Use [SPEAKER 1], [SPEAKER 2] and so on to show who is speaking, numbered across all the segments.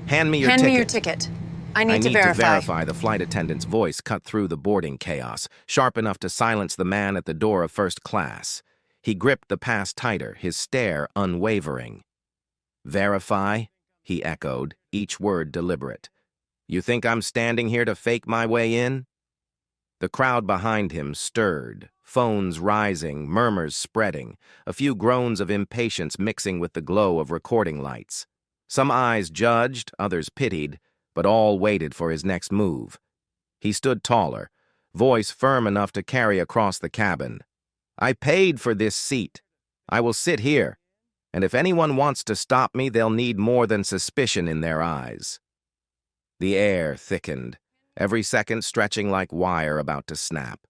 [SPEAKER 1] Hand me your
[SPEAKER 2] Hand
[SPEAKER 1] ticket.
[SPEAKER 2] me your ticket. I
[SPEAKER 1] I
[SPEAKER 2] need to
[SPEAKER 1] need
[SPEAKER 2] verify.
[SPEAKER 1] to verify. The flight attendant's voice cut through the boarding chaos, sharp enough to silence the man at the door of first class. He gripped the pass tighter, his stare unwavering. Verify? He echoed, each word deliberate. You think I'm standing here to fake my way in? The crowd behind him stirred, phones rising, murmurs spreading, a few groans of impatience mixing with the glow of recording lights. Some eyes judged, others pitied, but all waited for his next move. He stood taller, voice firm enough to carry across the cabin. I paid for this seat. I will sit here, and if anyone wants to stop me, they'll need more than suspicion in their eyes. The air thickened, every second stretching like wire about to snap.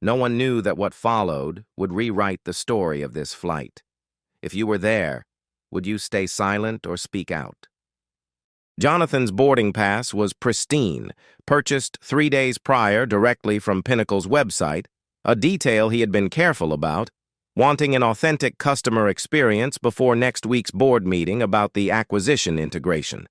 [SPEAKER 1] No one knew that what followed would rewrite the story of this flight. If you were there, would you stay silent or speak out? Jonathan's boarding pass was pristine, purchased 3 days prior directly from Pinnacle's website, a detail he had been careful about, wanting an authentic customer experience before next week's board meeting about the acquisition integration.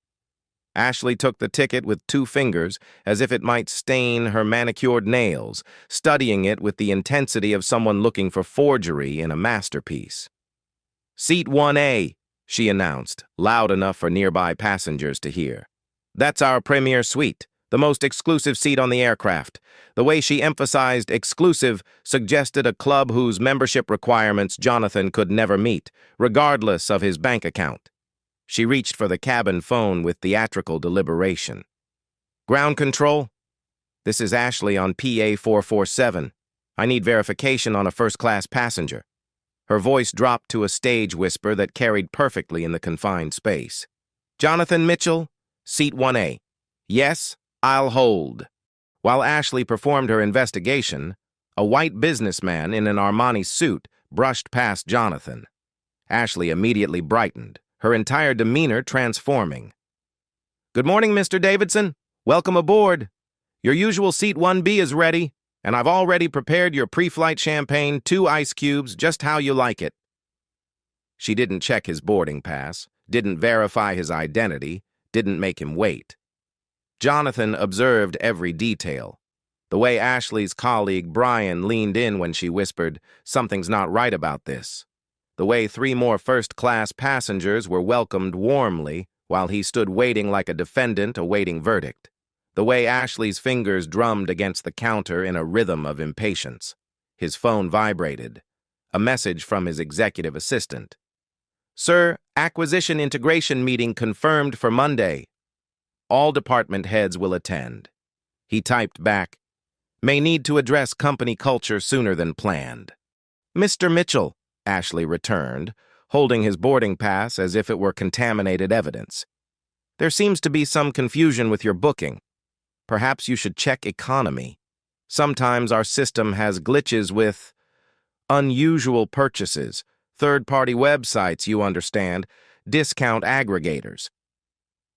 [SPEAKER 1] Ashley took the ticket with 2 fingers, as if it might stain her manicured nails, studying it with the intensity of someone looking for forgery in a masterpiece. Seat 1A, she announced, loud enough for nearby passengers to hear. That's our premier suite, the most exclusive seat on the aircraft. The way she emphasized exclusive suggested a club whose membership requirements Jonathan could never meet, regardless of his bank account. She reached for the cabin phone with theatrical deliberation. Ground control? This is Ashley on PA 447. I need verification on a first-class passenger. Her voice dropped to a stage whisper that carried perfectly in the confined space. Jonathan Mitchell, seat 1A. Yes, I'll hold. While Ashley performed her investigation, a white businessman in an Armani suit brushed past Jonathan. Ashley immediately brightened, her entire demeanor transforming. Good morning, Mr. Davidson. Welcome aboard. Your usual seat 1B is ready, and I've already prepared your pre-flight champagne, 2 ice cubes, just how you like it. She didn't check his boarding pass, didn't verify his identity, didn't make him wait. Jonathan observed every detail. The way Ashley's colleague Brian leaned in when she whispered, "Something's not right about this." The way 3 more first-class passengers were welcomed warmly while he stood waiting like a defendant awaiting verdict. The way Ashley's fingers drummed against the counter in a rhythm of impatience. His phone vibrated. A message from his executive assistant. Sir, acquisition integration meeting confirmed for Monday. All department heads will attend. He typed back, may need to address company culture sooner than planned. Mr. Mitchell, Ashley returned, holding his boarding pass as if it were contaminated evidence. There seems to be some confusion with your booking. Perhaps you should check economy. Sometimes our system has glitches with unusual purchases, third-party websites, you understand, discount aggregators.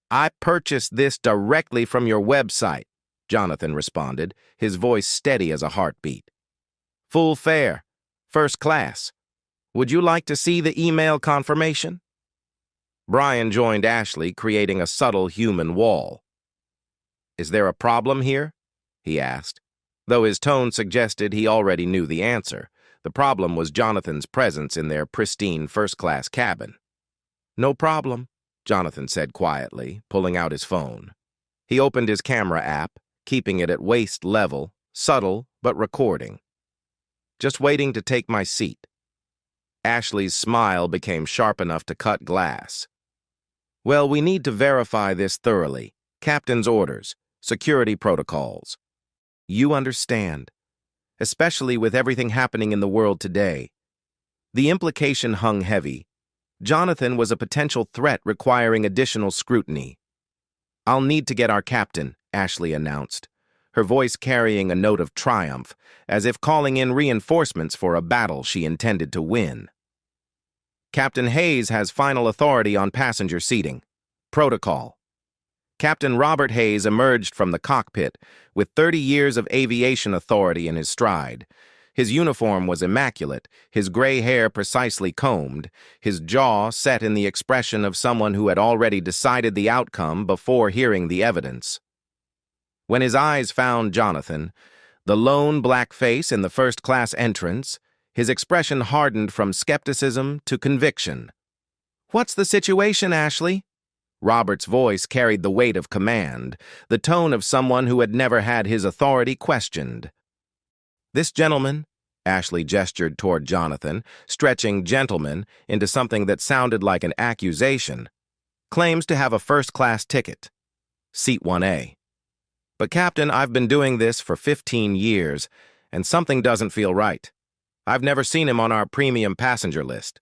[SPEAKER 1] I purchased this directly from your website, Jonathan responded, his voice steady as a heartbeat. Full fare, first class. Would you like to see the email confirmation? Brian joined Ashley, creating a subtle human wall. Is there a problem here? He asked. Though his tone suggested he already knew the answer, the problem was Jonathan's presence in their pristine first-class cabin. No problem, Jonathan said quietly, pulling out his phone. He opened his camera app, keeping it at waist level, subtle but recording. Just waiting to take my seat. Ashley's smile became sharp enough to cut glass. Well, we need to verify this thoroughly. Captain's orders, security protocols. You understand, especially with everything happening in the world today. The implication hung heavy. Jonathan was a potential threat requiring additional scrutiny. I'll need to get our captain, Ashley announced, her voice carrying a note of triumph, as if calling in reinforcements for a battle she intended to win. Captain Hayes has final authority on passenger seating. Protocol. Captain Robert Hayes emerged from the cockpit with 30 years of aviation authority in his stride. His uniform was immaculate, his gray hair precisely combed, his jaw set in the expression of someone who had already decided the outcome before hearing the evidence. When his eyes found Jonathan, the lone black face in the first-class entrance, his expression hardened from skepticism to conviction. "What's the situation, Ashley?" Robert's voice carried the weight of command, the tone of someone who had never had his authority questioned. "This gentleman," Ashley gestured toward Jonathan, stretching gentleman into something that sounded like an accusation, "claims to have a first-class ticket. Seat 1A. But, Captain, I've been doing this for 15 years, and something doesn't feel right. I've never seen him on our premium passenger list."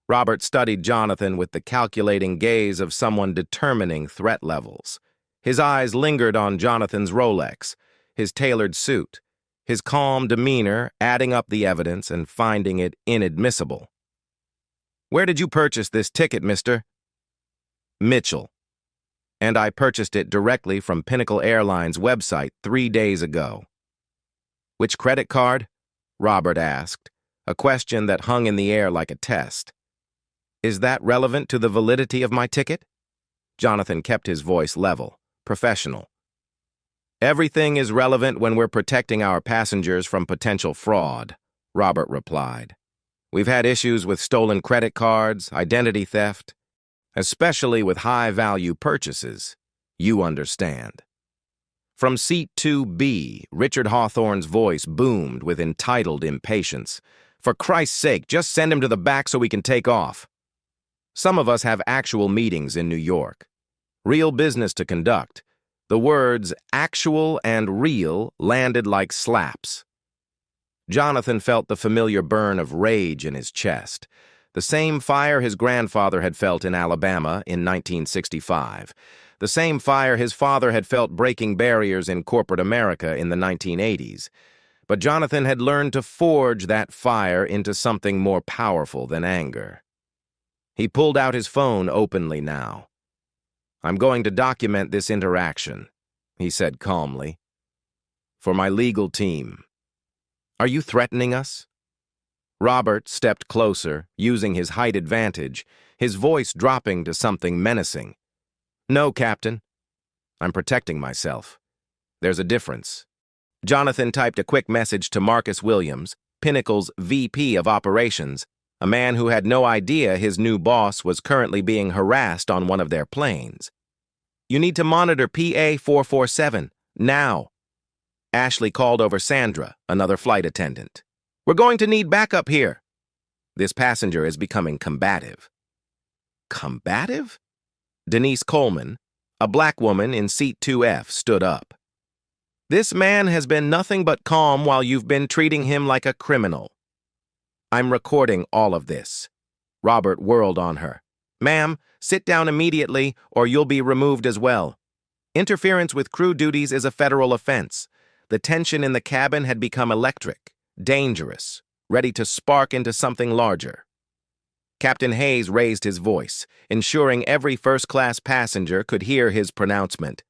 [SPEAKER 1] Robert studied Jonathan with the calculating gaze of someone determining threat levels. His eyes lingered on Jonathan's Rolex, his tailored suit, his calm demeanor adding up the evidence and finding it inadmissible. "Where did you purchase this ticket, mister?" "Mitchell. And I purchased it directly from Pinnacle Airlines' website 3 days ago." "Which credit card?" Robert asked, a question that hung in the air like a test. "Is that relevant to the validity of my ticket?" Jonathan kept his voice level, professional. "Everything is relevant when we're protecting our passengers from potential fraud," Robert replied. "We've had issues with stolen credit cards, identity theft, especially with high-value purchases. You understand." From seat 2B, Richard Hawthorne's voice boomed with entitled impatience. "For Christ's sake, just send him to the back so we can take off. Some of us have actual meetings in New York. Real business to conduct." The words "actual" and "real" landed like slaps. Jonathan felt the familiar burn of rage in his chest, the same fire his grandfather had felt in Alabama in 1965, the same fire his father had felt breaking barriers in corporate America in the 1980s. But Jonathan had learned to forge that fire into something more powerful than anger. He pulled out his phone openly now. "I'm going to document this interaction," he said calmly. "For my legal team." "Are you threatening us?" Robert stepped closer, using his height advantage, his voice dropping to something menacing. "No, Captain. I'm protecting myself. There's a difference." Jonathan typed a quick message to Marcus Williams, Pinnacle's VP of Operations, a man who had no idea his new boss was currently being harassed on one of their planes. "You need to monitor PA 447, now." Ashley called over Sandra, another flight attendant. "We're going to need backup here." This passenger is becoming combative. Combative? Denise Coleman, a black woman in seat 2F, stood up. "This man has been nothing but calm while you've been treating him like a criminal." "I'm recording all of this." Robert whirled on her. "Ma'am, sit down immediately or you'll be removed as well. Interference with crew duties is a federal offense. The tension in the cabin had become electric, dangerous, ready to spark into something larger." Captain Hayes raised his voice, ensuring every first-class passenger could hear his pronouncement.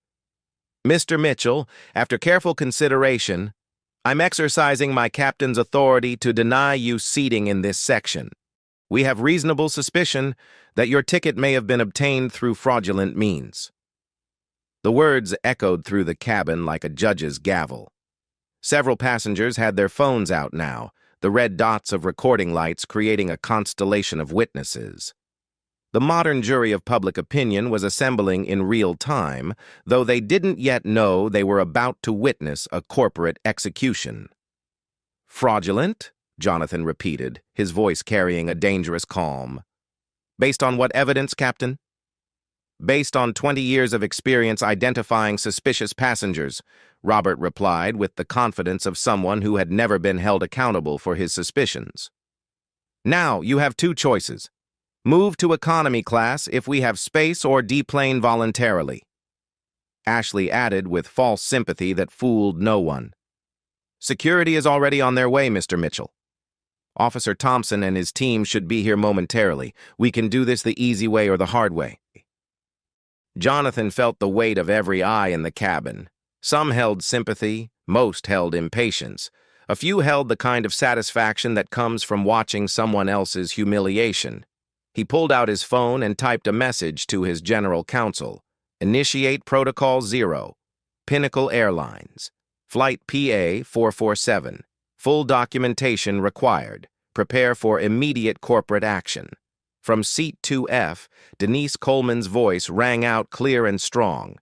[SPEAKER 1] "Mr. Mitchell, after careful consideration, I'm exercising my captain's authority to deny you seating in this section. We have reasonable suspicion that your ticket may have been obtained through fraudulent means." The words echoed through the cabin like a judge's gavel. Several passengers had their phones out now, the red dots of recording lights creating a constellation of witnesses. The modern jury of public opinion was assembling in real time, though they didn't yet know they were about to witness a corporate execution. "Fraudulent?" Jonathan repeated, his voice carrying a dangerous calm. "Based on what evidence, Captain?" "Based on 20 years of experience identifying suspicious passengers," Robert replied with the confidence of someone who had never been held accountable for his suspicions. "Now, you have two choices. Move to economy class if we have space or deplane voluntarily." Ashley added with false sympathy that fooled no one. "Security is already on their way, Mr. Mitchell. Officer Thompson and his team should be here momentarily. We can do this the easy way or the hard way." Jonathan felt the weight of every eye in the cabin. Some held sympathy, most held impatience. A few held the kind of satisfaction that comes from watching someone else's humiliation. He pulled out his phone and typed a message to his general counsel. Initiate Protocol 0. Pinnacle Airlines. Flight PA-447. Full documentation required. Prepare for immediate corporate action. From seat 2F, Denise Coleman's voice rang out clear and strong.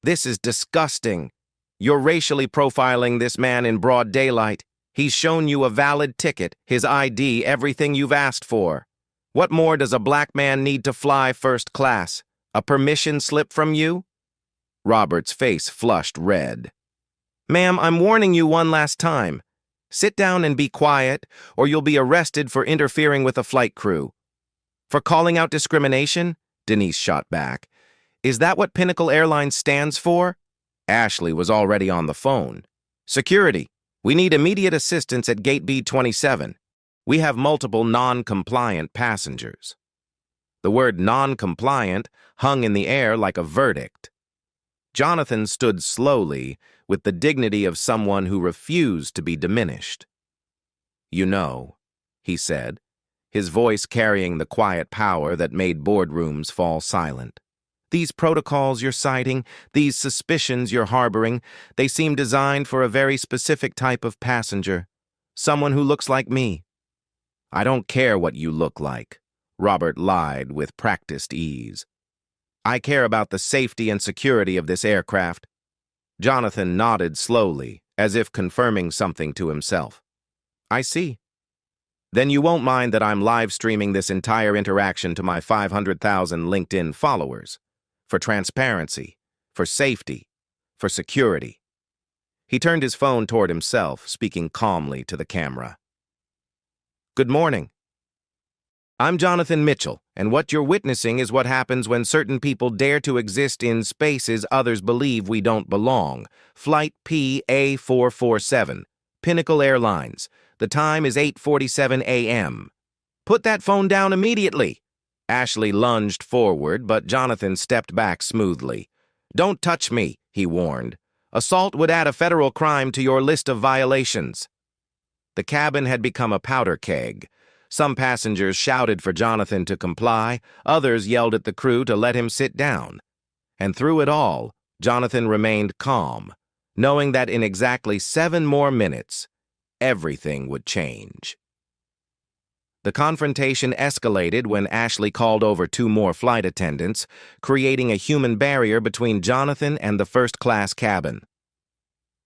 [SPEAKER 1] This is disgusting. You're racially profiling this man in broad daylight. He's shown you a valid ticket, his ID, everything you've asked for. What more does a black man need to fly first class? A permission slip from you? Robert's face flushed red. Ma'am, I'm warning you one last time. Sit down and be quiet, or you'll be arrested for interfering with a flight crew. For calling out discrimination? Denise shot back. Is that what Pinnacle Airlines stands for? Ashley was already on the phone. Security, we need immediate assistance at Gate B27. We have multiple non-compliant passengers. The word non-compliant hung in the air like a verdict. Jonathan stood slowly, with the dignity of someone who refused to be diminished. You know, he said, his voice carrying the quiet power that made boardrooms fall silent. These protocols you're citing, these suspicions you're harboring, they seem designed for a very specific type of passenger, someone who looks like me. I don't care what you look like, Robert lied with practiced ease. I care about the safety and security of this aircraft. Jonathan nodded slowly, as if confirming something to himself. I see. Then you won't mind that I'm live streaming this entire interaction to my 500,000 LinkedIn followers. For transparency, for safety, for security. He turned his phone toward himself, speaking calmly to the camera. Good morning. I'm Jonathan Mitchell, and what you're witnessing is what happens when certain people dare to exist in spaces others believe we don't belong. Flight PA-447, Pinnacle Airlines. The time is 8:47 a.m. Put that phone down immediately. Ashley lunged forward, but Jonathan stepped back smoothly. Don't touch me, he warned. Assault would add a federal crime to your list of violations. The cabin had become a powder keg. Some passengers shouted for Jonathan to comply, others yelled at the crew to let him sit down. And through it all, Jonathan remained calm, knowing that in exactly 7 more minutes, everything would change. The confrontation escalated when Ashley called over 2 more flight attendants, creating a human barrier between Jonathan and the first-class cabin.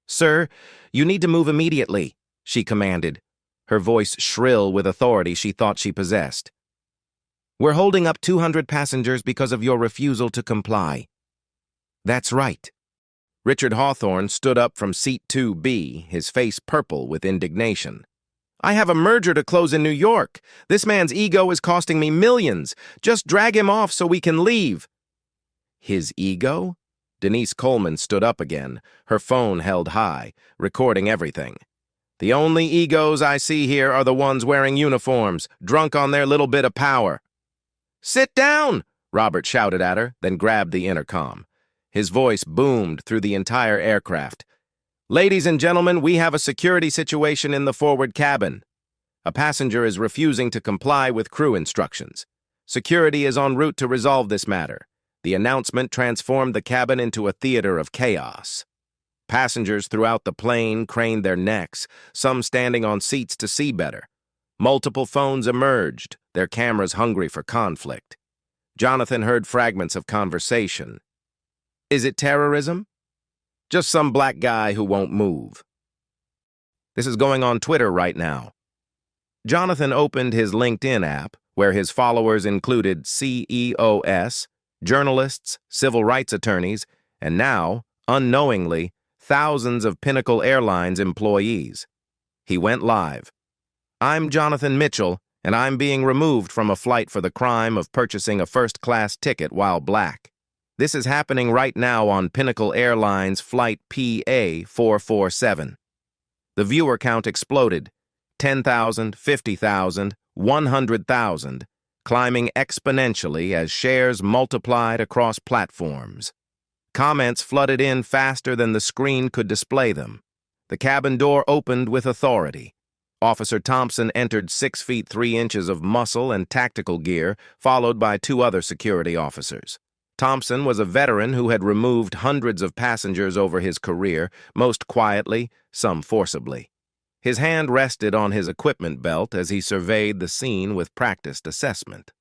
[SPEAKER 1] Sir, you need to move immediately, she commanded, her voice shrill with authority she thought she possessed. We're holding up 200 passengers because of your refusal to comply. That's right. Richard Hawthorne stood up from seat 2B, his face purple with indignation. I have a merger to close in New York. This man's ego is costing me millions. Just drag him off so we can leave. His ego? Denise Coleman stood up again, her phone held high, recording everything. The only egos I see here are the ones wearing uniforms, drunk on their little bit of power. Sit down, Robert shouted at her, then grabbed the intercom. His voice boomed through the entire aircraft. Ladies and gentlemen, we have a security situation in the forward cabin. A passenger is refusing to comply with crew instructions. Security is en route to resolve this matter. The announcement transformed the cabin into a theater of chaos. Passengers throughout the plane craned their necks, some standing on seats to see better. Multiple phones emerged, their cameras hungry for conflict. Jonathan heard fragments of conversation. Is it terrorism? Just some black guy who won't move. This is going on Twitter right now. Jonathan opened his LinkedIn app, where his followers included CEOs, journalists, civil rights attorneys, and now, unknowingly, thousands of Pinnacle Airlines employees. He went live. I'm Jonathan Mitchell, and I'm being removed from a flight for the crime of purchasing a first-class ticket while black. This is happening right now on Pinnacle Airlines Flight PA-447. The viewer count exploded. 10,000, 50,000, 100,000, climbing exponentially as shares multiplied across platforms. Comments flooded in faster than the screen could display them. The cabin door opened with authority. Officer Thompson entered 6 feet 3 inches of muscle and tactical gear, followed by 2 other security officers. Thompson was a veteran who had removed hundreds of passengers over his career, most quietly, some forcibly. His hand rested on his equipment belt as he surveyed the scene with practiced assessment.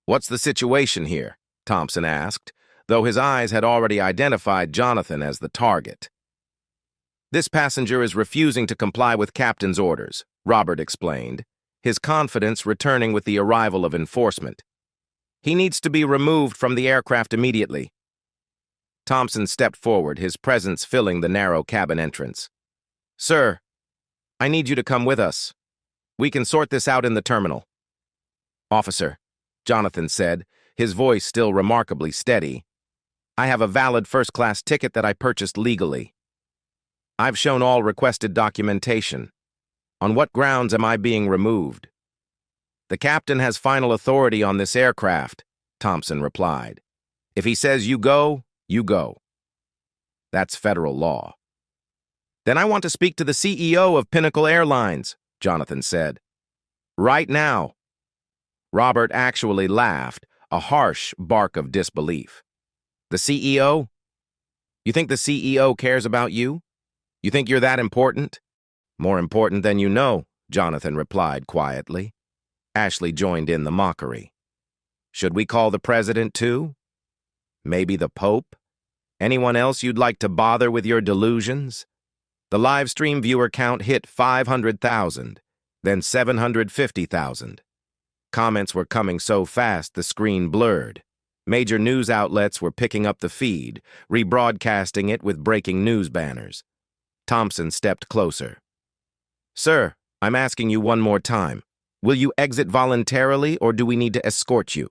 [SPEAKER 1] "What's the situation here?" Thompson asked, though his eyes had already identified Jonathan as the target. "This passenger is refusing to comply with captain's orders," Robert explained, his confidence returning with the arrival of enforcement. "He needs to be removed from the aircraft immediately." Thompson stepped forward, his presence filling the narrow cabin entrance. "Sir, I need you to come with us. We can sort this out in the terminal." "Officer," Jonathan said, his voice still remarkably steady, "I have a valid first-class ticket that I purchased legally. I've shown all requested documentation. On what grounds am I being removed?" "The captain has final authority on this aircraft," Thompson replied. "If he says you go, you go. That's federal law." "Then I want to speak to the CEO of Pinnacle Airlines," Jonathan said. "Right now." Robert actually laughed, a harsh bark of disbelief. "The CEO? You think the CEO cares about you? You think you're that important?" "More important than you know," Jonathan replied quietly. Ashley joined in the mockery. "Should we call the president too? Maybe the Pope? Anyone else you'd like to bother with your delusions?" The live stream viewer count hit 500,000, then 750,000. Comments were coming so fast the screen blurred. Major news outlets were picking up the feed, rebroadcasting it with breaking news banners. Thompson stepped closer. "Sir, I'm asking you one more time. Will you exit voluntarily, or do we need to escort you?"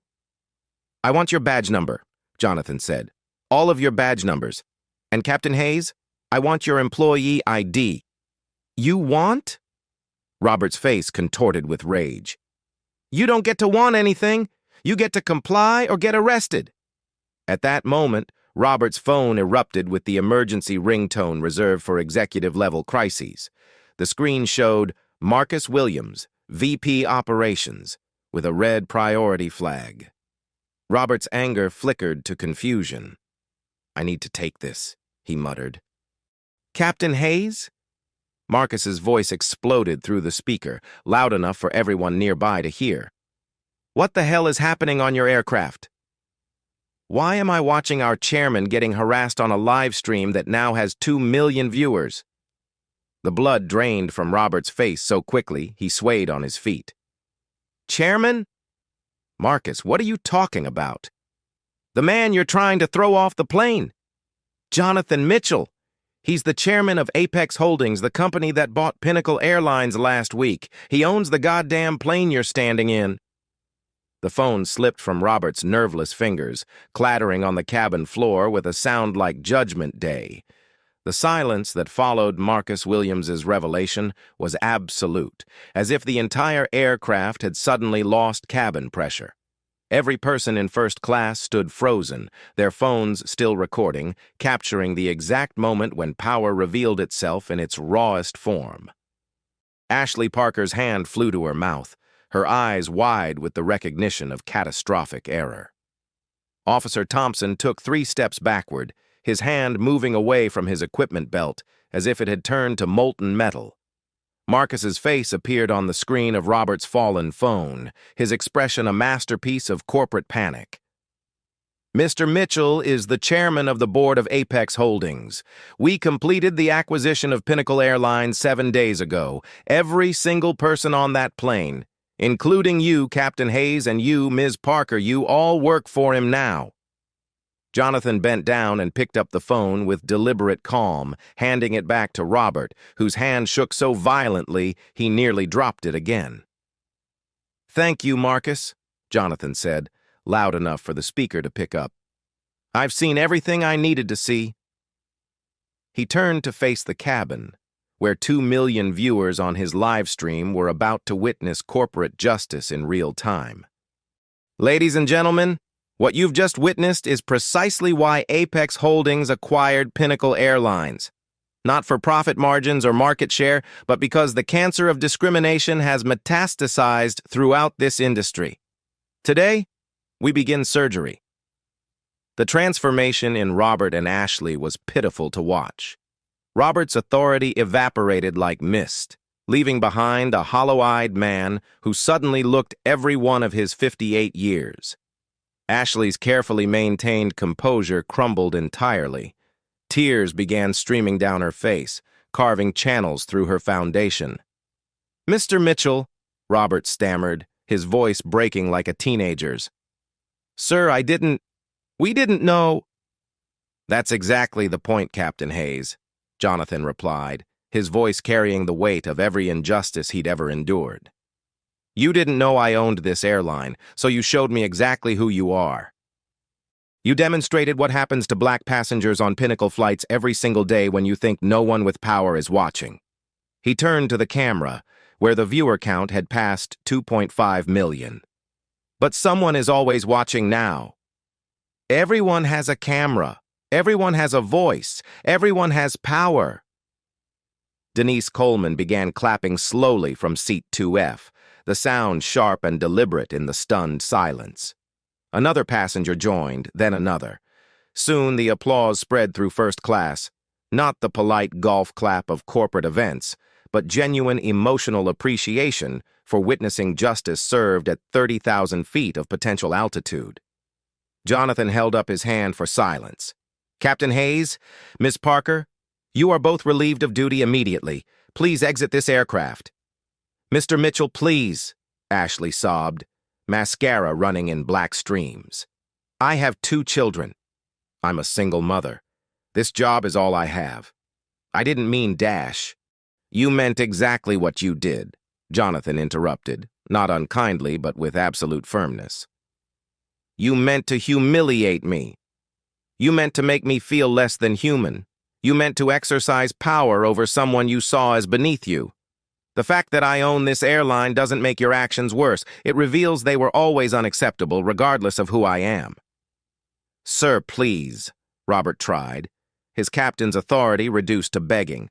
[SPEAKER 1] "I want your badge number," Jonathan said. "All of your badge numbers. And Captain Hayes, I want your employee ID." "You want?" Robert's face contorted with rage. "You don't get to want anything. You get to comply or get arrested." At that moment, Robert's phone erupted with the emergency ringtone reserved for executive-level crises. The screen showed Marcus Williams, VP Operations, with a red priority flag. Robert's anger flickered to confusion. "I need to take this," he muttered. "Captain Hayes?" Marcus's voice exploded through the speaker, loud enough for everyone nearby to hear. "What the hell is happening on your aircraft? Why am I watching our chairman getting harassed on a live stream that now has 2 million viewers?" The blood drained from Robert's face so quickly he swayed on his feet. "Chairman? Marcus, what are you talking about? The man you're trying to throw off the plane. Jonathan Mitchell. He's the chairman of Apex Holdings, the company that bought Pinnacle Airlines last week. He owns the goddamn plane you're standing in." The phone slipped from Robert's nerveless fingers, clattering on the cabin floor with a sound like Judgment Day. The silence that followed Marcus Williams's revelation was absolute, as if the entire aircraft had suddenly lost cabin pressure. Every person in first class stood frozen, their phones still recording, capturing the exact moment when power revealed itself in its rawest form. Ashley Parker's hand flew to her mouth, her eyes wide with the recognition of catastrophic error. Officer Thompson took 3 steps backward, his hand moving away from his equipment belt as if it had turned to molten metal. Marcus's face appeared on the screen of Robert's fallen phone, his expression a masterpiece of corporate panic. "Mr. Mitchell is the chairman of the board of Apex Holdings. We completed the acquisition of Pinnacle Airlines 7 days ago. Every single person on that plane, including you, Captain Hayes, and you, Ms. Parker, you all work for him now." Jonathan bent down and picked up the phone with deliberate calm, handing it back to Robert, whose hand shook so violently he nearly dropped it again. "Thank you, Marcus," Jonathan said, loud enough for the speaker to pick up. "I've seen everything I needed to see." He turned to face the cabin, where 2 million viewers on his live stream were about to witness corporate justice in real time. "Ladies and gentlemen, what you've just witnessed is precisely why Apex Holdings acquired Pinnacle Airlines. Not for profit margins or market share, but because the cancer of discrimination has metastasized throughout this industry. Today, we begin surgery. The transformation in Robert and Ashley was pitiful to watch. Robert's authority evaporated like mist, leaving behind a hollow-eyed man who suddenly looked every one of his 58 years. Ashley's carefully maintained composure crumbled entirely. Tears began streaming down her face, carving channels through her foundation. "Mr. Mitchell," Robert stammered, his voice breaking like a teenager's. "Sir, we didn't know." "That's exactly the point, Captain Hayes," Jonathan replied, his voice carrying the weight of every injustice he'd ever endured. "You didn't know I owned this airline, so you showed me exactly who you are. You demonstrated what happens to black passengers on Pinnacle flights every single day when you think no one with power is watching." He turned to the camera, where the viewer count had passed 2.5 million. "But someone is always watching now. Everyone has a camera. Everyone has a voice. Everyone has power." Denise Coleman began clapping slowly from seat 2F, the sound sharp and deliberate in the stunned silence. Another passenger joined, then another. Soon the applause spread through first class, not the polite golf clap of corporate events, but genuine emotional appreciation for witnessing justice served at 30,000 feet of potential altitude. Jonathan held up his hand for silence. "Captain Hayes, Miss Parker, you are both relieved of duty immediately. Please exit this aircraft." "Mr. Mitchell, please," Ashley sobbed, mascara running in black streams. "I have 2 children. I'm a single mother. This job is all I have." "I didn't mean dash." "You meant exactly what you did," Jonathan interrupted, not unkindly but with absolute firmness. "You meant to humiliate me. You meant to make me feel less than human. You meant to exercise power over someone you saw as beneath you. The fact that I own this airline doesn't make your actions worse. It reveals they were always unacceptable, regardless of who I am." "Sir, please," Robert tried, his captain's authority reduced to begging.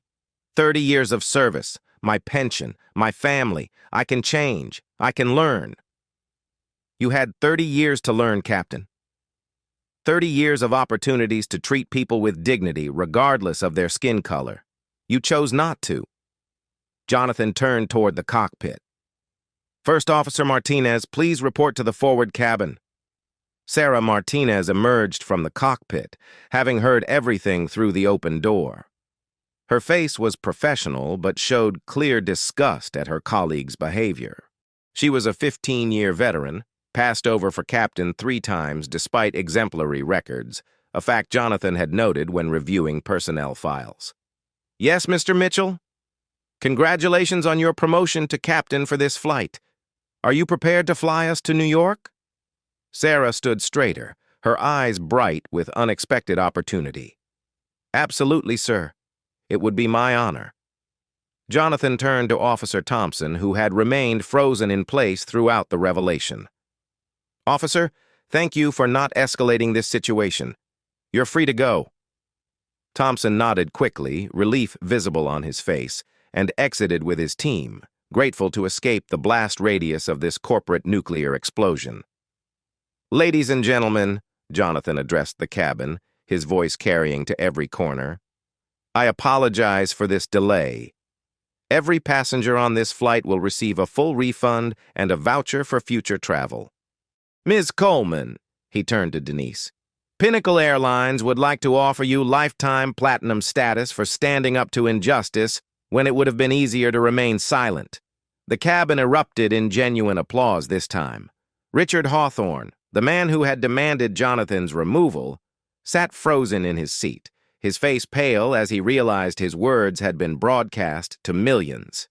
[SPEAKER 1] 30 years of service, my pension, my family. I can change. I can learn." "You had 30 years to learn, Captain. 30 years of opportunities to treat people with dignity, regardless of their skin color. You chose not to." Jonathan turned toward the cockpit. "First Officer Martinez, please report to the forward cabin." Sarah Martinez emerged from the cockpit, having heard everything through the open door. Her face was professional, but showed clear disgust at her colleague's behavior. She was a 15-year veteran, passed over for captain 3 times despite exemplary records, a fact Jonathan had noted when reviewing personnel files. "Yes, Mr. Mitchell? Congratulations on your promotion to captain for this flight. Are you prepared to fly us to New York?" Sarah stood straighter, her eyes bright with unexpected opportunity. "Absolutely, sir. It would be my honor." Jonathan turned to Officer Thompson, who had remained frozen in place throughout the revelation. "Officer, thank you for not escalating this situation. You're free to go." Thompson nodded quickly, relief visible on his face, and exited with his team, grateful to escape the blast radius of this corporate nuclear explosion. "Ladies and gentlemen," Jonathan addressed the cabin, his voice carrying to every corner, "I apologize for this delay. Every passenger on this flight will receive a full refund and a voucher for future travel. Ms. Coleman," he turned to Denise, "Pinnacle Airlines would like to offer you lifetime platinum status for standing up to injustice when it would have been easier to remain silent." The cabin erupted in genuine applause this time. Richard Hawthorne, the man who had demanded Jonathan's removal, sat frozen in his seat, his face pale as he realized his words had been broadcast to millions.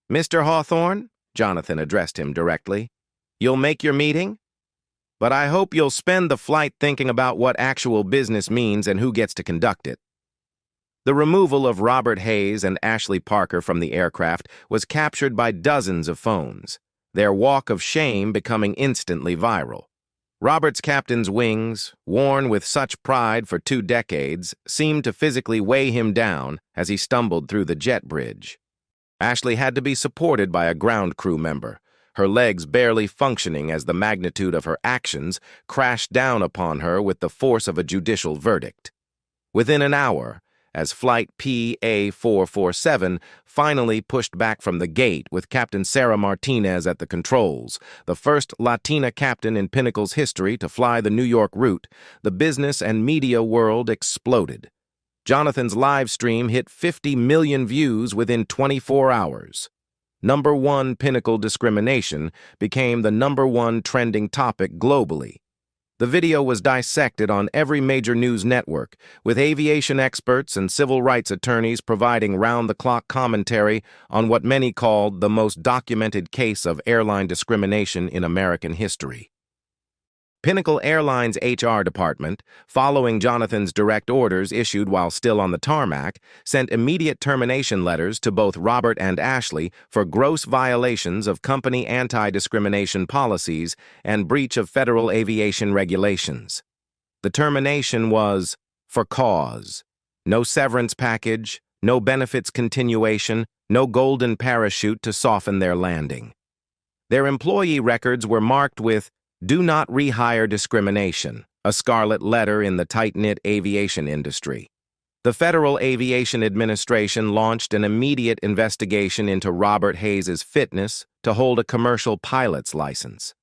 [SPEAKER 1] "Mr. Hawthorne," Jonathan addressed him directly, "you'll make your meeting? But I hope you'll spend the flight thinking about what actual business means and who gets to conduct it." The removal of Robert Hayes and Ashley Parker from the aircraft was captured by dozens of phones, their walk of shame becoming instantly viral. Robert's captain's wings, worn with such pride for 2 decades, seemed to physically weigh him down as he stumbled through the jet bridge. Ashley had to be supported by a ground crew member, her legs barely functioning as the magnitude of her actions crashed down upon her with the force of a judicial verdict. Within an hour, as Flight PA-447 finally pushed back from the gate with Captain Sarah Martinez at the controls, the first Latina captain in Pinnacle's history to fly the New York route, the business and media world exploded. Jonathan's live stream hit 50 million views within 24 hours. #1 Pinnacle discrimination became the #1 trending topic globally. The video was dissected on every major news network, with aviation experts and civil rights attorneys providing round-the-clock commentary on what many called the most documented case of airline discrimination in American history. Pinnacle Airlines' HR department, following Jonathan's direct orders issued while still on the tarmac, sent immediate termination letters to both Robert and Ashley for gross violations of company anti-discrimination policies and breach of federal aviation regulations. The termination was for cause. No severance package, no benefits continuation, no golden parachute to soften their landing. Their employee records were marked with "Do not rehire discrimination," a scarlet letter in the tight-knit aviation industry. The Federal Aviation Administration launched an immediate investigation into Robert Hayes' fitness to hold a commercial pilot's license.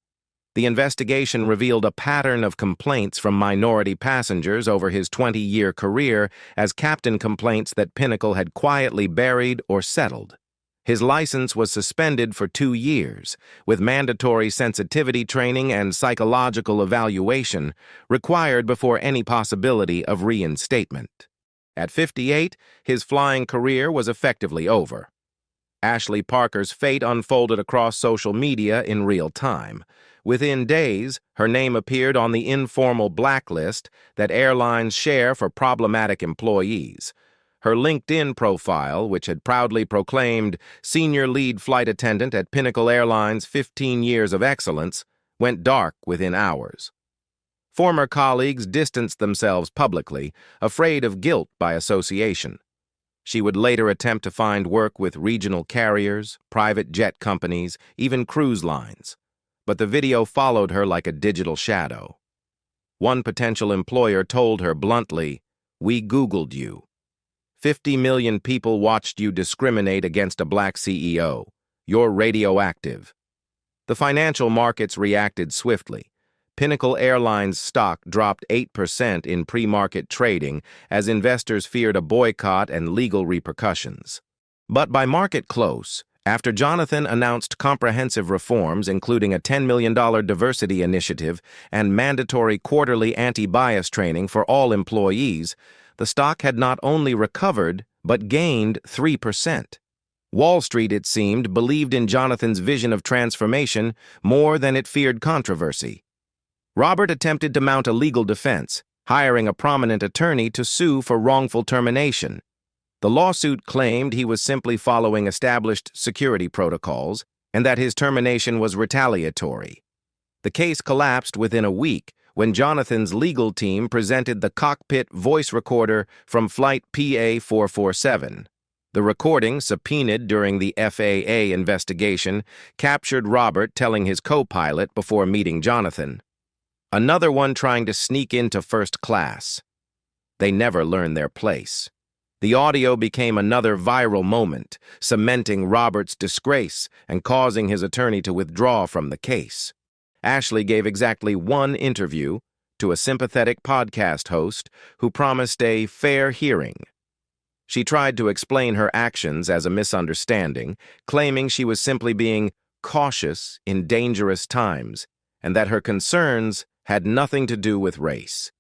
[SPEAKER 1] The investigation revealed a pattern of complaints from minority passengers over his 20-year career as captain, complaints that Pinnacle had quietly buried or settled. His license was suspended for 2 years, with mandatory sensitivity training and psychological evaluation required before any possibility of reinstatement. At 58, his flying career was effectively over. Ashley Parker's fate unfolded across social media in real time. Within days, her name appeared on the informal blacklist that airlines share for problematic employees. Her LinkedIn profile, which had proudly proclaimed "Senior Lead Flight Attendant at Pinnacle Airlines, 15 Years of Excellence," went dark within hours. Former colleagues distanced themselves publicly, afraid of guilt by association. She would later attempt to find work with regional carriers, private jet companies, even cruise lines. But the video followed her like a digital shadow. One potential employer told her bluntly, "We Googled you. 50 million people watched you discriminate against a black CEO. You're radioactive." The financial markets reacted swiftly. Pinnacle Airlines stock dropped 8% in pre-market trading as investors feared a boycott and legal repercussions. But by market close, after Jonathan announced comprehensive reforms, including a $10 million diversity initiative and mandatory quarterly anti-bias training for all employees, the stock had not only recovered, but gained 3%. Wall Street, it seemed, believed in Jonathan's vision of transformation more than it feared controversy. Robert attempted to mount a legal defense, hiring a prominent attorney to sue for wrongful termination. The lawsuit claimed he was simply following established security protocols and that his termination was retaliatory. The case collapsed within a week when Jonathan's legal team presented the cockpit voice recorder from Flight PA-447. The recording, subpoenaed during the FAA investigation, captured Robert telling his co-pilot before meeting Jonathan, "Another one trying to sneak into first class." They never learned their place. The audio became another viral moment, cementing Robert's disgrace and causing his attorney to withdraw from the case. Ashley gave exactly one interview to a sympathetic podcast host who promised a fair hearing. She tried to explain her actions as a misunderstanding, claiming she was simply being cautious in dangerous times and that her concerns had nothing to do with race.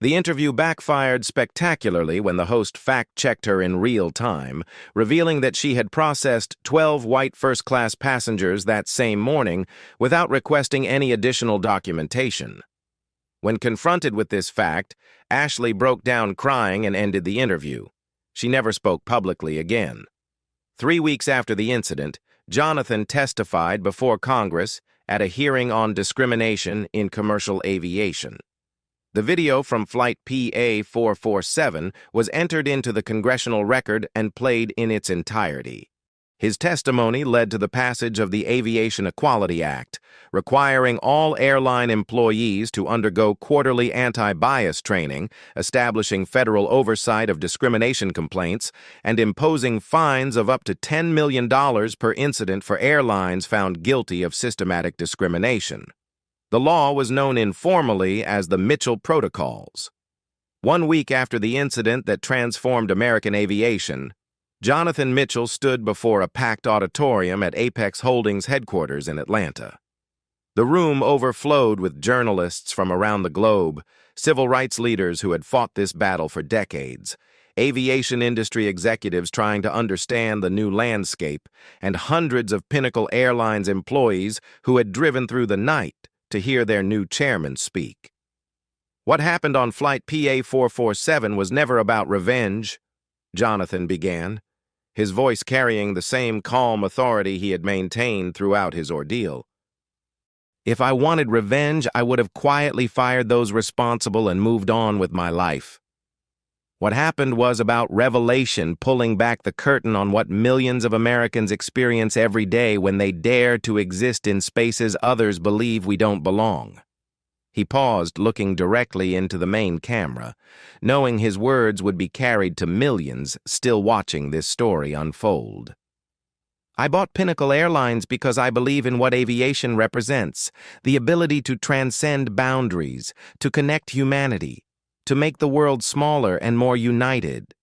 [SPEAKER 1] The interview backfired spectacularly when the host fact-checked her in real time, revealing that she had processed 12 white first-class passengers that same morning without requesting any additional documentation. When confronted with this fact, Ashley broke down crying and ended the interview. She never spoke publicly again. 3 weeks after the incident, Jonathan testified before Congress at a hearing on discrimination in commercial aviation. The video from Flight PA-447 was entered into the congressional record and played in its entirety. His testimony led to the passage of the Aviation Equality Act, requiring all airline employees to undergo quarterly anti-bias training, establishing federal oversight of discrimination complaints, and imposing fines of up to $10 million per incident for airlines found guilty of systematic discrimination. The law was known informally as the Mitchell Protocols. 1 week after the incident that transformed American aviation, Jonathan Mitchell stood before a packed auditorium at Apex Holdings headquarters in Atlanta. The room overflowed with journalists from around the globe, civil rights leaders who had fought this battle for decades, aviation industry executives trying to understand the new landscape, and hundreds of Pinnacle Airlines employees who had driven through the night to hear their new chairman speak. What happened on Flight PA-447 was never about revenge, Jonathan began, his voice carrying the same calm authority he had maintained throughout his ordeal. If I wanted revenge, I would have quietly fired those responsible and moved on with my life. What happened was about revelation, pulling back the curtain on what millions of Americans experience every day when they dare to exist in spaces others believe we don't belong. He paused, looking directly into the main camera, knowing his words would be carried to millions still watching this story unfold. I bought Pinnacle Airlines because I believe in what aviation represents, the ability to transcend boundaries, to connect humanity, to make the world smaller and more united.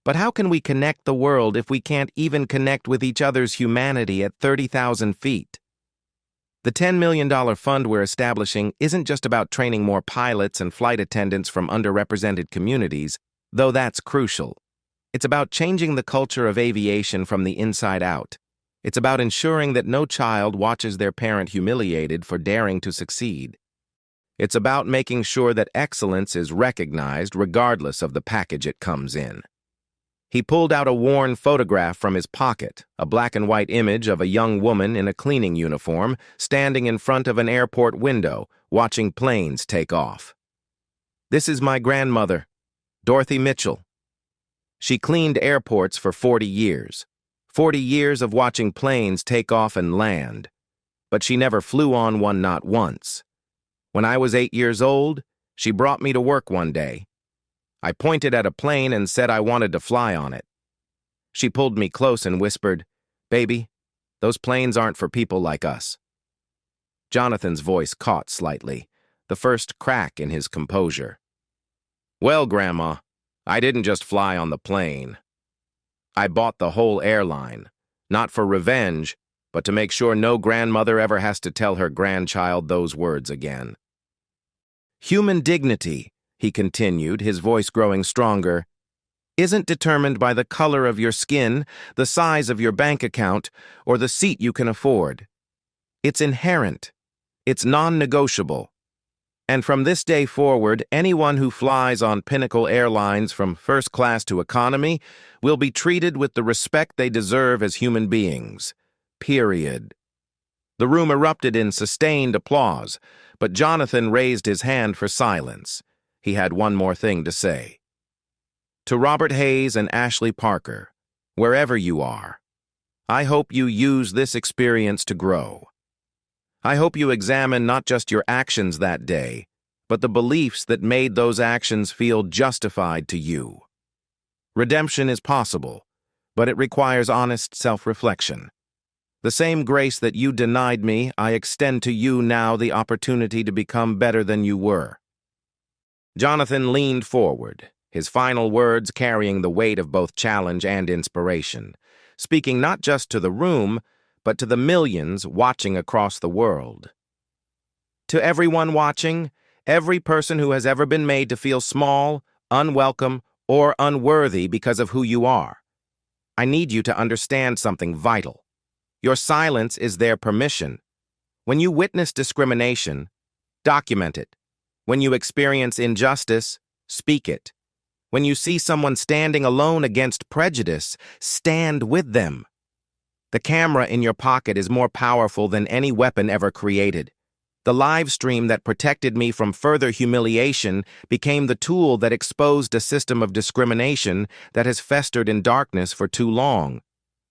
[SPEAKER 1] But how can we connect the world if we can't even connect with each other's humanity at 30,000 feet? The $10 million fund we're establishing isn't just about training more pilots and flight attendants from underrepresented communities, though that's crucial. It's about changing the culture of aviation from the inside out. It's about ensuring that no child watches their parent humiliated for daring to succeed. It's about making sure that excellence is recognized regardless of the package it comes in. He pulled out a worn photograph from his pocket, a black and white image of a young woman in a cleaning uniform standing in front of an airport window, watching planes take off. This is my grandmother, Dorothy Mitchell. She cleaned airports for 40 years. 40 years of watching planes take off and land. But she never flew on one, not once. When I was 8 years old, she brought me to work one day. I pointed at a plane and said I wanted to fly on it. She pulled me close and whispered, "Baby, those planes aren't for people like us." Jonathan's voice caught slightly, the first crack in his composure. "Well, Grandma, I didn't just fly on the plane. I bought the whole airline, not for revenge, but to make sure no grandmother ever has to tell her grandchild those words again." Human dignity, he continued, his voice growing stronger, isn't determined by the color of your skin, the size of your bank account, or the seat you can afford. It's inherent. It's non-negotiable. And from this day forward, anyone who flies on Pinnacle Airlines from first class to economy will be treated with the respect they deserve as human beings. Period. The room erupted in sustained applause, but Jonathan raised his hand for silence. He had one more thing to say. To Robert Hayes and Ashley Parker, wherever you are, I hope you use this experience to grow. I hope you examine not just your actions that day, but the beliefs that made those actions feel justified to you. Redemption is possible, but it requires honest self-reflection. The same grace that you denied me, I extend to you now the opportunity to become better than you were. Jonathan leaned forward, his final words carrying the weight of both challenge and inspiration, speaking not just to the room, but to the millions watching across the world. To everyone watching, every person who has ever been made to feel small, unwelcome, or unworthy because of who you are, I need you to understand something vital. Your silence is their permission. When you witness discrimination, document it. When you experience injustice, speak it. When you see someone standing alone against prejudice, stand with them. The camera in your pocket is more powerful than any weapon ever created. The live stream that protected me from further humiliation became the tool that exposed a system of discrimination that has festered in darkness for too long.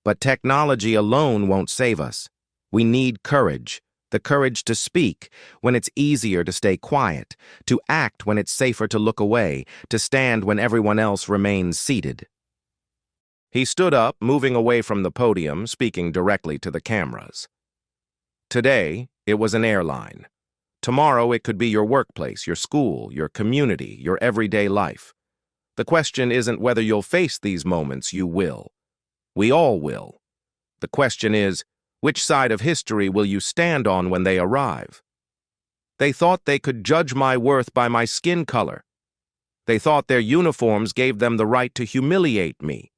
[SPEAKER 1] But technology alone won't save us. We need courage, the courage to speak when it's easier to stay quiet, to act when it's safer to look away, to stand when everyone else remains seated. He stood up, moving away from the podium, speaking directly to the cameras. Today, it was an airline. Tomorrow, it could be your workplace, your school, your community, your everyday life. The question isn't whether you'll face these moments, you will. We all will. The question is, which side of history will you stand on when they arrive? They thought they could judge my worth by my skin color. They thought their uniforms gave them the right to humiliate me.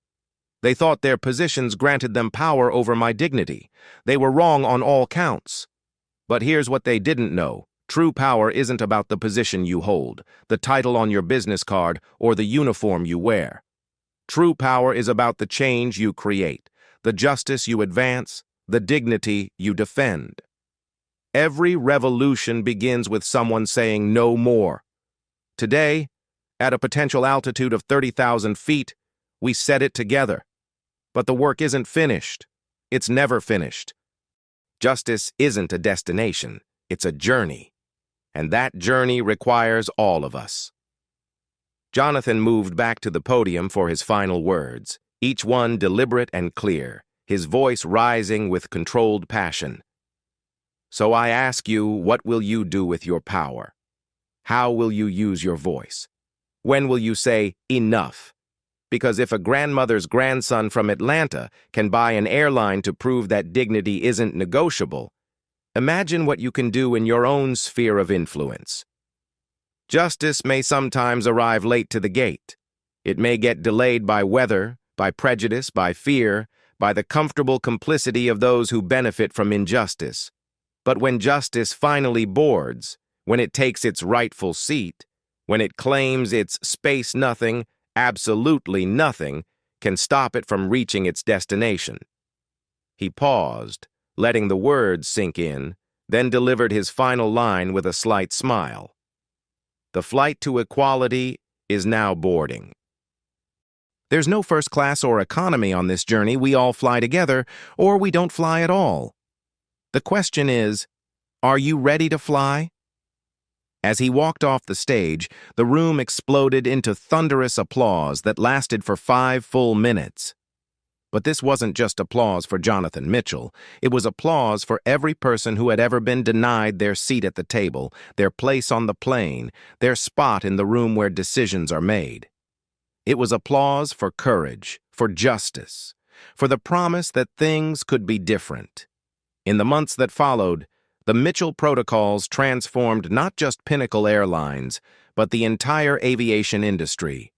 [SPEAKER 1] They thought their positions granted them power over my dignity. They were wrong on all counts. But here's what they didn't know. True power isn't about the position you hold, the title on your business card, or the uniform you wear. True power is about the change you create, the justice you advance, the dignity you defend. Every revolution begins with someone saying no more. Today, at a potential altitude of 30,000 feet, we set it together. But the work isn't finished. It's never finished. Justice isn't a destination, it's a journey. And that journey requires all of us. Jonathan moved back to the podium for his final words, each one deliberate and clear, his voice rising with controlled passion. So I ask you, what will you do with your power? How will you use your voice? When will you say, enough? Because if a grandmother's grandson from Atlanta can buy an airline to prove that dignity isn't negotiable, imagine what you can do in your own sphere of influence. Justice may sometimes arrive late to the gate. It may get delayed by weather, by prejudice, by fear, by the comfortable complicity of those who benefit from injustice. But when justice finally boards, when it takes its rightful seat, when it claims its space, nothing, absolutely nothing, can stop it from reaching its destination. He paused, letting the words sink in, then delivered his final line with a slight smile. The flight to equality is now boarding. There's no first class or economy on this journey. We all fly together, or we don't fly at all. The question is, are you ready to fly? As he walked off the stage, the room exploded into thunderous applause that lasted for 5 full minutes. But this wasn't just applause for Jonathan Mitchell. It was applause for every person who had ever been denied their seat at the table, their place on the plane, their spot in the room where decisions are made. It was applause for courage, for justice, for the promise that things could be different. In the months that followed, the Mitchell protocols transformed not just Pinnacle Airlines, but the entire aviation industry.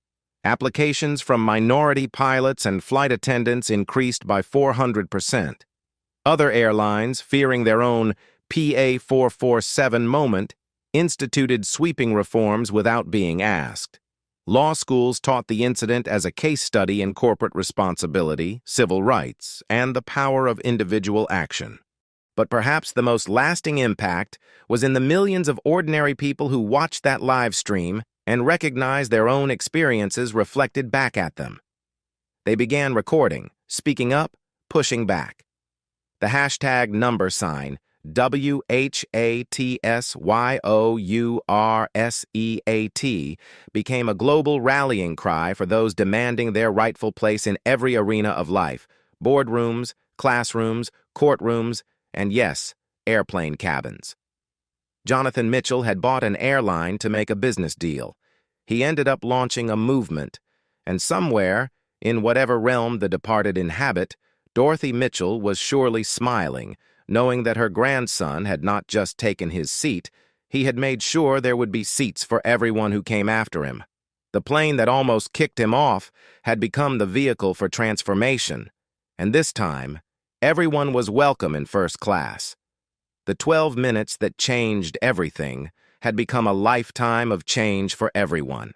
[SPEAKER 1] Applications from minority pilots and flight attendants increased by 400%. Other airlines, fearing their own PA 447 moment, instituted sweeping reforms without being asked. Law schools taught the incident as a case study in corporate responsibility, civil rights, and the power of individual action. But perhaps the most lasting impact was in the millions of ordinary people who watched that live stream and recognized their own experiences reflected back at them. They began recording, speaking up, pushing back. The hashtag number sign, WHATSYOURSEAT, became a global rallying cry for those demanding their rightful place in every arena of life: boardrooms, classrooms, courtrooms, and yes, airplane cabins. Jonathan Mitchell had bought an airline to make a business deal. He ended up launching a movement, and somewhere, in whatever realm the departed inhabit, Dorothy Mitchell was surely smiling, knowing that her grandson had not just taken his seat, he had made sure there would be seats for everyone who came after him. The plane that almost kicked him off had become the vehicle for transformation, and this time, everyone was welcome in first class. The 12 minutes that changed everything had become a lifetime of change for everyone.